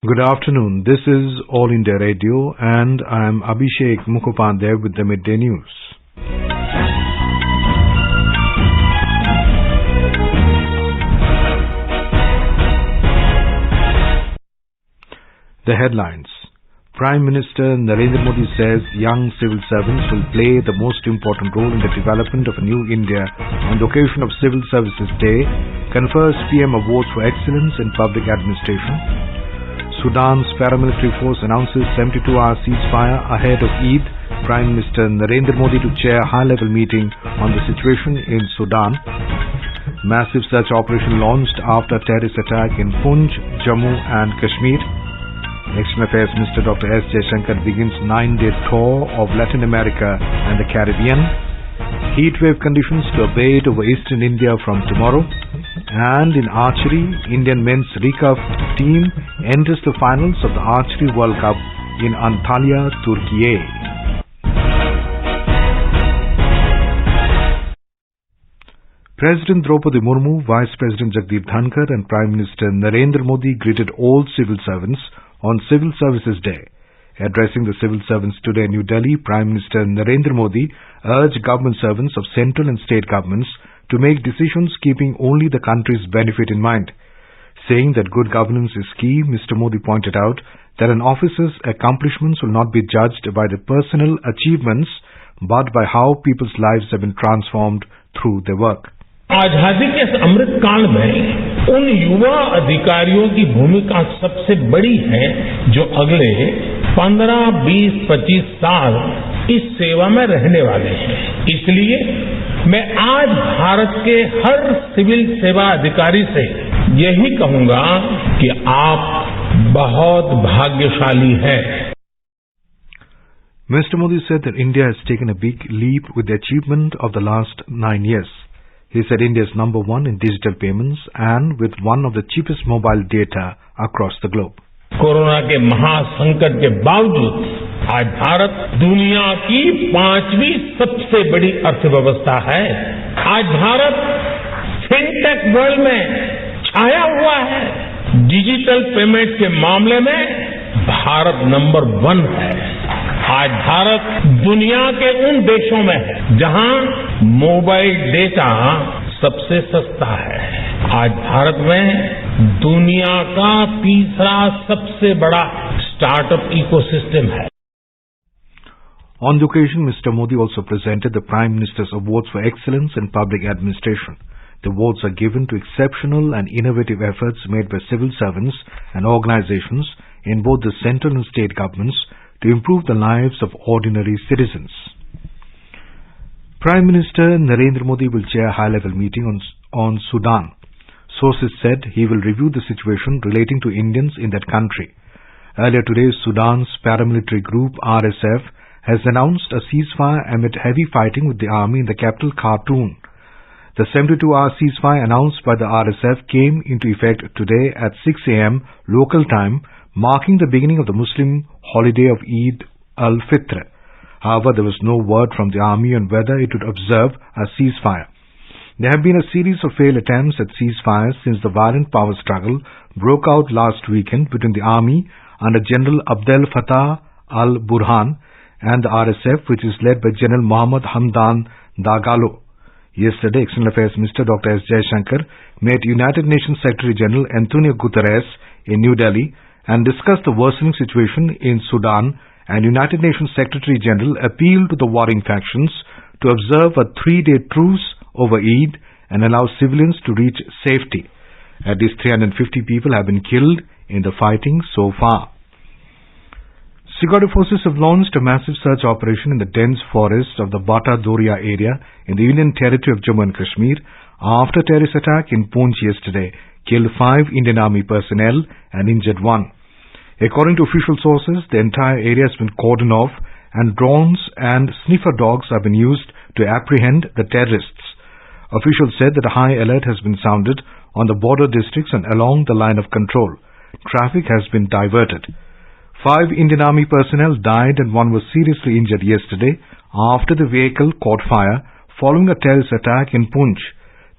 Good afternoon. This is All India Radio and I am Abhishek Mukhopadhyay with the Midday News. The headlines. Prime Minister Narendra Modi says young civil servants will play the most important role in the development of a new India on the occasion of Civil Services Day, confers PM awards for excellence in public administration. Sudan's paramilitary force announces 72-hour ceasefire ahead of Eid. Prime Minister Narendra Modi to chair high-level meeting on the situation in Sudan. Massive search operation launched after terrorist attack in Poonch, Jammu and Kashmir. External Affairs Minister Dr. S. Jaishankar begins 9-day tour of Latin America and the Caribbean. Heatwave conditions to abate over eastern India from tomorrow. And in archery, Indian men's recurve team enters the finals of the Archery World Cup in Antalya, Turkey. President Draupadi Murmu, Vice President Jagdeep Dhankar and Prime Minister Narendra Modi greeted all civil servants on Civil Services Day. Addressing the civil servants today in New Delhi, Prime Minister Narendra Modi urged government servants of central and state governments to make decisions keeping only the country's benefit in mind. Saying that good governance is key, Mr. Modi pointed out that an officer's accomplishments will not be judged by the personal achievements but by how people's lives have been transformed through their work. आजादी के अमृत काल में उन युवा अधिकारियों की भूमिका सबसे बड़ी है जो अगले 15, 20, 25 साल इस सेवा में रहने वाले हैं। इसलिए मैं आज भारत के हर सिविल सेवा अधिकारी से यही कहूंगा कि आप बहुत भाग्यशाली हैं। Mr. Modi said that India has taken a big leap with the achievement of the last 9 years. He said India is number one in digital payments and with one of the cheapest mobile data across the globe. Corona के महासंकट के बावजूद आज भारत दुनिया की 5वीं सबसे बड़ी अर्थव्यवस्था है। आज भारत फिनटेक वर्ल्ड में छाया हुआ है। डिजिटल पेमेंट के मामले में भारत नंबर 1 है। आज भारत दुनिया के उन देशों में है जहां मोबाइल डेटा सबसे सस्ता है। आज भारत में दुनिया का तीसरा सबसे बड़ा स्टार्टअप इकोसिस्टम है। On the occasion, Mr. Modi also presented the Prime Minister's Awards for Excellence in Public Administration. The awards are given to exceptional and innovative efforts made by civil servants and organizations in both the central and state governments to improve the lives of ordinary citizens. Prime Minister Narendra Modi will chair a high-level meeting on Sudan. Sources said he will review the situation relating to Indians in that country. Earlier today, Sudan's paramilitary group RSF has announced a ceasefire amid heavy fighting with the army in the capital Khartoum. The 72-hour ceasefire announced by the RSF came into effect today at 6 a.m. local time, marking the beginning of the Muslim holiday of Eid al-Fitr. However, there was no word from the army on whether it would observe a ceasefire. There have been a series of failed attempts at ceasefires since the violent power struggle broke out last weekend between the army under General Abdel Fattah al-Burhan and the RSF, which is led by General Mohammad Hamdan Dagalo. Yesterday, External Affairs Minister Dr. S. Jaishankar met United Nations Secretary General Antonio Guterres in New Delhi and discussed the worsening situation in Sudan, and United Nations Secretary General appealed to the warring factions to observe a 3-day truce over Eid and allow civilians to reach safety. At least 350 people have been killed in the fighting so far. Security forces have launched a massive search operation in the dense forest of the Bata Doria area in the Union territory of Jammu and Kashmir after a terrorist attack in Poonch yesterday killed 5 Indian Army personnel and injured 1. According to official sources, the entire area has been cordoned off and drones and sniffer dogs have been used to apprehend the terrorists. Officials said that a high alert has been sounded on the border districts and along the line of control. Traffic has been diverted. 5 Indian Army personnel died and 1 was seriously injured yesterday after the vehicle caught fire following a terrorist attack in Poonch.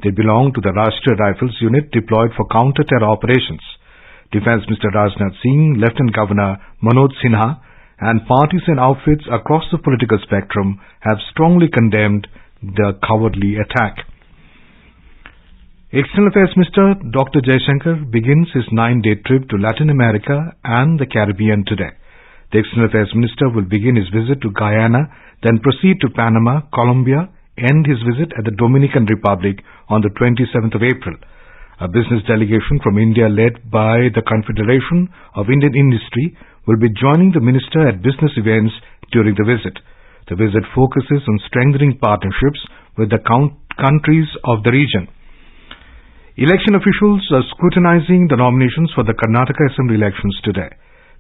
They belong to the Rashtriya Rifles unit deployed for counter-terror operations. Defence Minister Rajnath Singh, Lieutenant Governor Manoj Sinha, and parties and outfits across the political spectrum have strongly condemned the cowardly attack. External Affairs Minister Dr. Jaishankar begins his 9-day trip to Latin America and the Caribbean today. The External Affairs Minister will begin his visit to Guyana, then proceed to Panama, Colombia, end his visit at the Dominican Republic on the 27th of April. A business delegation from India led by the Confederation of Indian Industry will be joining the minister at business events during the visit. The visit focuses on strengthening partnerships with the countries of the region. Election officials are scrutinizing the nominations for the Karnataka Assembly elections today.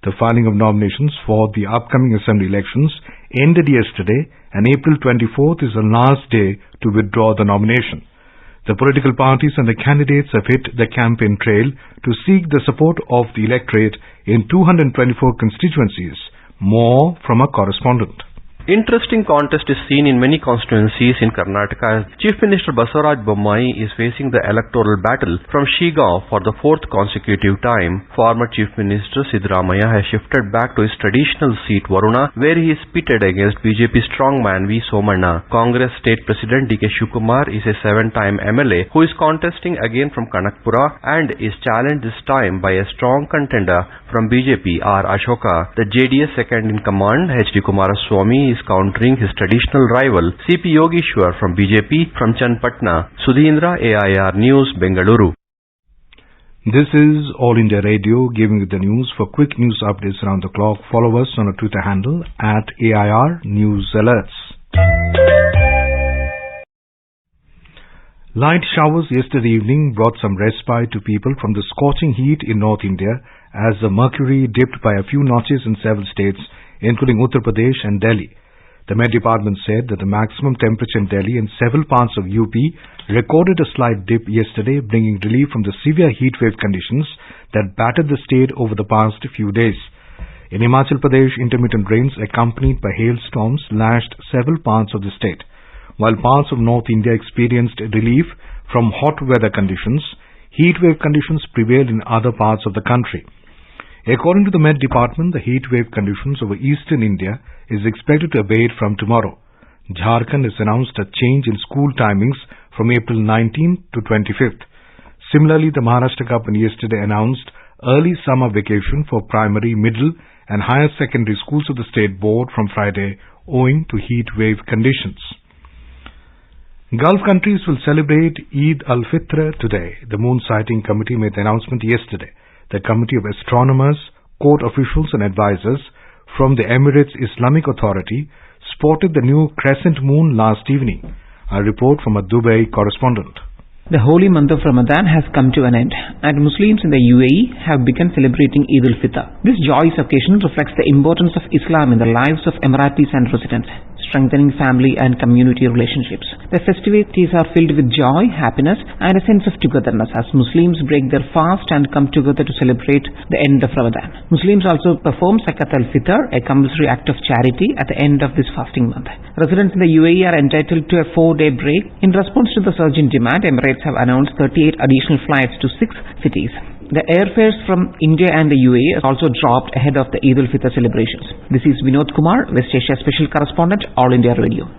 The filing of nominations for the upcoming Assembly elections ended yesterday, and April 24th is the last day to withdraw the nomination. The political parties and the candidates have hit the campaign trail to seek the support of the electorate in 224 constituencies. More from a correspondent. Interesting contest is seen in many constituencies in Karnataka as Chief Minister Basavaraj Bommai is facing the electoral battle from Shigaon for the 4th consecutive time. Former Chief Minister Siddaramaiah has shifted back to his traditional seat Varuna, where he is pitted against BJP strongman V. Somanna. Congress State President D.K. Shivkumar is a 7-time MLA who is contesting again from Kanakpura and is challenged this time by a strong contender from BJP R. Ashoka. The JDS second in command H.D. Kumaraswamy is countering his traditional rival C.P. Yogeshwar from BJP from Channapatna. Sudhindra, AIR News, Bengaluru. This is All India Radio giving you the news. For quick news updates around the clock, follow us on our Twitter handle at AIR News Alerts. Light showers yesterday evening brought some respite to people from the scorching heat in North India as the mercury dipped by a few notches in several states, including Uttar Pradesh and Delhi. The Met Department said that the maximum temperature in Delhi and several parts of UP recorded a slight dip yesterday, bringing relief from the severe heat wave conditions that battered the state over the past few days. In Himachal Pradesh, intermittent rains accompanied by hailstorms lashed several parts of the state. While parts of North India experienced relief from hot weather conditions, heat wave conditions prevailed in other parts of the country. According to the Met Department, the heat wave conditions over eastern India is expected to abate from tomorrow. Jharkhand has announced a change in school timings from April 19th to 25th. Similarly, the Maharashtra government yesterday announced early summer vacation for primary, middle and higher secondary schools of the state board from Friday owing to heat wave conditions. Gulf countries will celebrate Eid al-Fitr today. The Moon Sighting Committee made the announcement yesterday. The Committee of Astronomers, court officials and advisors from the Emirates Islamic Authority spotted the new crescent moon last evening. A report from a Dubai correspondent. The holy month of Ramadan has come to an end, and Muslims in the UAE have begun celebrating Eid al-Fitr. This joyous occasion reflects the importance of Islam in the lives of Emiratis and residents, strengthening family and community relationships. The festivities are filled with joy, happiness, and a sense of togetherness as Muslims break their fast and come together to celebrate the end of Ramadan. Muslims also perform Zakat al-Fitr, a compulsory act of charity, at the end of this fasting month. Residents in the UAE are entitled to a 4-day break. In response to the surge in demand, Emirates have announced 38 additional flights to 6 cities. The airfares from India and the UAE also dropped ahead of the Eid al-Fitr celebrations. This is Vinod Kumar, West Asia Special Correspondent, All India Radio.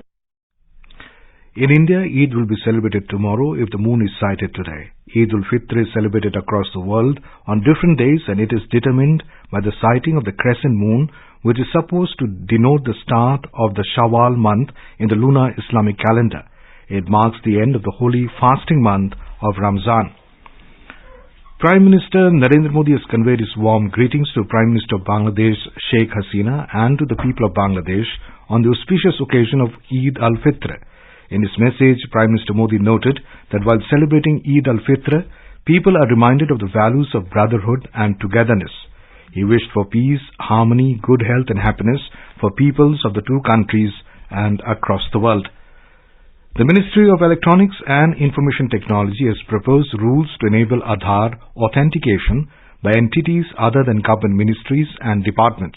In India, Eid will be celebrated tomorrow if the moon is sighted today. Eid al-Fitr is celebrated across the world on different days, and it is determined by the sighting of the crescent moon, which is supposed to denote the start of the Shawwal month in the lunar Islamic calendar. It marks the end of the holy fasting month of Ramzan. Prime Minister Narendra Modi has conveyed his warm greetings to Prime Minister of Bangladesh Sheikh Hasina and to the people of Bangladesh on the auspicious occasion of Eid al-Fitr. In his message, Prime Minister Modi noted that while celebrating Eid al-Fitr, people are reminded of the values of brotherhood and togetherness. He wished for peace, harmony, good health and happiness for peoples of the two countries and across the world. The Ministry of Electronics and Information Technology has proposed rules to enable Aadhaar authentication by entities other than government ministries and departments.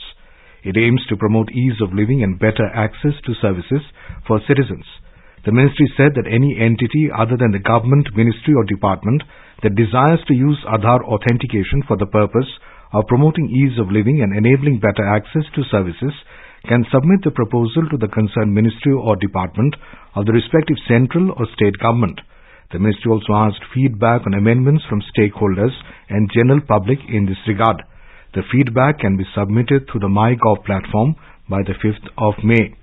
It aims to promote ease of living and better access to services for citizens. The ministry said that any entity other than the government, ministry or department that desires to use Aadhaar authentication for the purpose of promoting ease of living and enabling better access to services can submit the proposal to the concerned ministry or department of the respective central or state government. The ministry also asked feedback on amendments from stakeholders and general public in this regard. The feedback can be submitted through the MyGov platform by the 5th of May.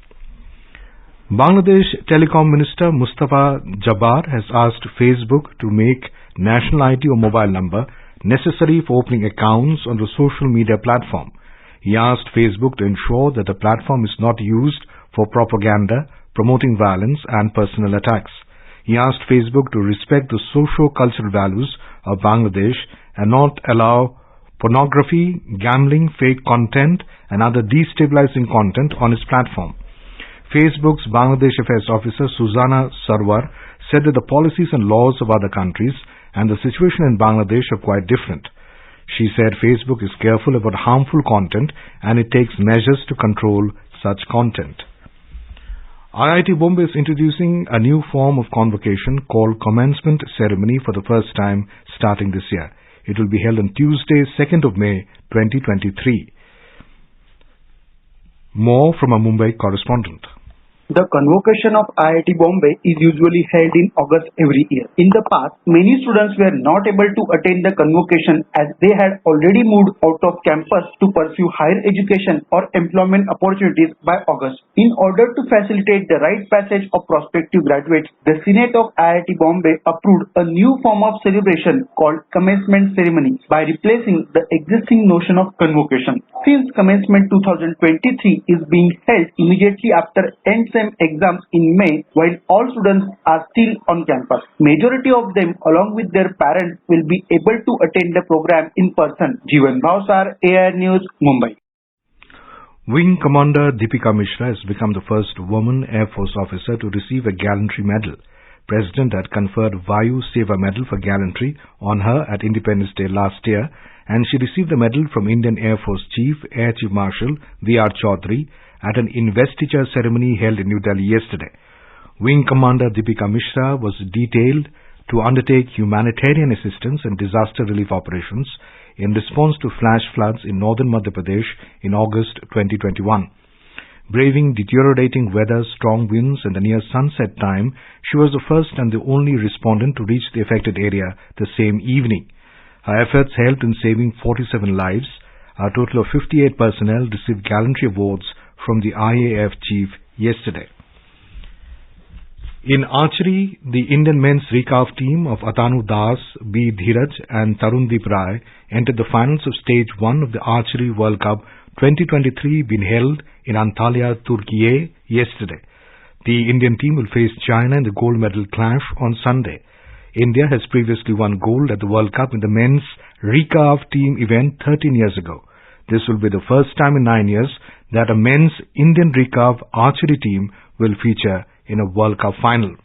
Bangladesh Telecom Minister Mustafa Jabbar has asked Facebook to make national ID or mobile number necessary for opening accounts on the social media platform. He asked Facebook to ensure that the platform is not used for propaganda, promoting violence and personal attacks. He asked Facebook to respect the socio-cultural values of Bangladesh and not allow pornography, gambling, fake content and other destabilizing content on its platform. Facebook's Bangladesh Affairs Officer Suzana Sarwar said that the policies and laws of other countries and the situation in Bangladesh are quite different. She said Facebook is careful about harmful content and it takes measures to control such content. IIT Bombay is introducing a new form of convocation called Commencement Ceremony for the first time starting this year. It will be held on Tuesday, 2nd of May, 2023. More from a Mumbai correspondent. The convocation of IIT Bombay is usually held in August every year. In the past, many students were not able to attend the convocation as they had already moved out of campus to pursue higher education or employment opportunities by August. In order to facilitate the right passage of prospective graduates, the Senate of IIT Bombay approved a new form of celebration called Commencement Ceremony by replacing the existing notion of convocation. Since Commencement 2023 is being held immediately after end exams in May, while all students are still on campus. Majority of them, along with their parents, will be able to attend the program in person. Jeevan Bhavsar, AIR News, Mumbai. Wing Commander Deepika Mishra has become the first woman Air Force officer to receive a gallantry medal. President had conferred Vayu Seva Medal for gallantry on her at Independence Day last year, and she received the medal from Indian Air Force Chief Air Chief Marshal V.R. Chaudhary at an investiture ceremony held in New Delhi yesterday. Wing Commander Deepika Mishra was detailed to undertake humanitarian assistance and disaster relief operations in response to flash floods in northern Madhya Pradesh in August 2021. Braving deteriorating weather, strong winds and the near sunset time, she was the first and the only respondent to reach the affected area the same evening. Her efforts helped in saving 47 lives. A total of 58 personnel received gallantry awards from the IAF chief yesterday. In archery, the Indian men's recurve team of Atanu Das, B. Dheeraj and Tarundeep Rai entered the finals of Stage 1 of the Archery World Cup 2023 being held in Antalya, Turkey yesterday. The Indian team will face China in the gold medal clash on Sunday. India has previously won gold at the World Cup in the men's recurve team event 13 years ago. This will be the first time in 9 years that a men's Indian recurve archery team will feature in a World Cup final.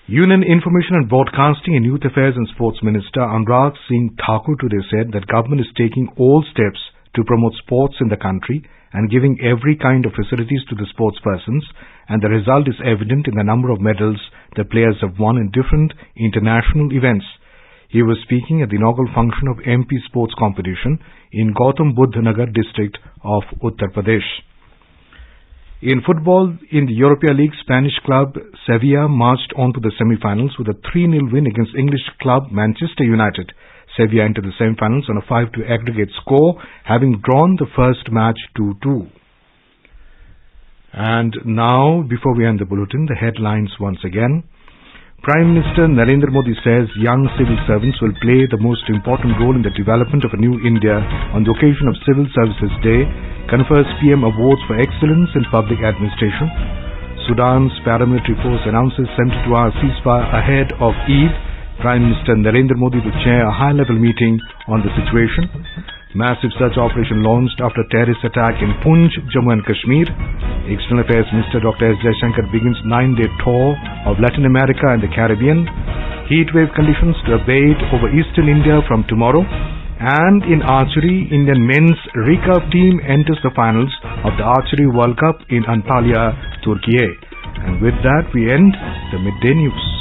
Union Information and Broadcasting and Youth Affairs and Sports Minister Anurag Singh Thakur today said that government is taking all steps to promote sports in the country and giving every kind of facilities to the sports persons, and the result is evident in the number of medals the players have won in different international events. He was speaking at the inaugural function of MP Sports Competition in Gautam Buddha Nagar district of Uttar Pradesh. In football, in the Europa League, Spanish club Sevilla marched on to the semi-finals with a 3-0 win against English club Manchester United. Sevilla entered the semi-finals on a 5-2 aggregate score, having drawn the first match 2-2. And now, before we end the bulletin, the headlines once again. Prime Minister Narendra Modi says young civil servants will play the most important role in the development of a new India on the occasion of Civil Services Day, confers PM awards for excellence in public administration. Sudan's paramilitary force announces 72-hour ceasefire ahead of Eid. Prime Minister Narendra Modi will chair a high-level meeting on the situation. Massive search operation launched after terrorist attack in Poonch, Jammu and Kashmir. External Affairs Minister Dr. S. Jaishankar begins 9-day tour of Latin America and the Caribbean. Heat wave conditions to abate over eastern India from tomorrow. And in archery, Indian men's recurve team enters the finals of the Archery World Cup in Antalya, Turkey. And with that, we end the Midday News.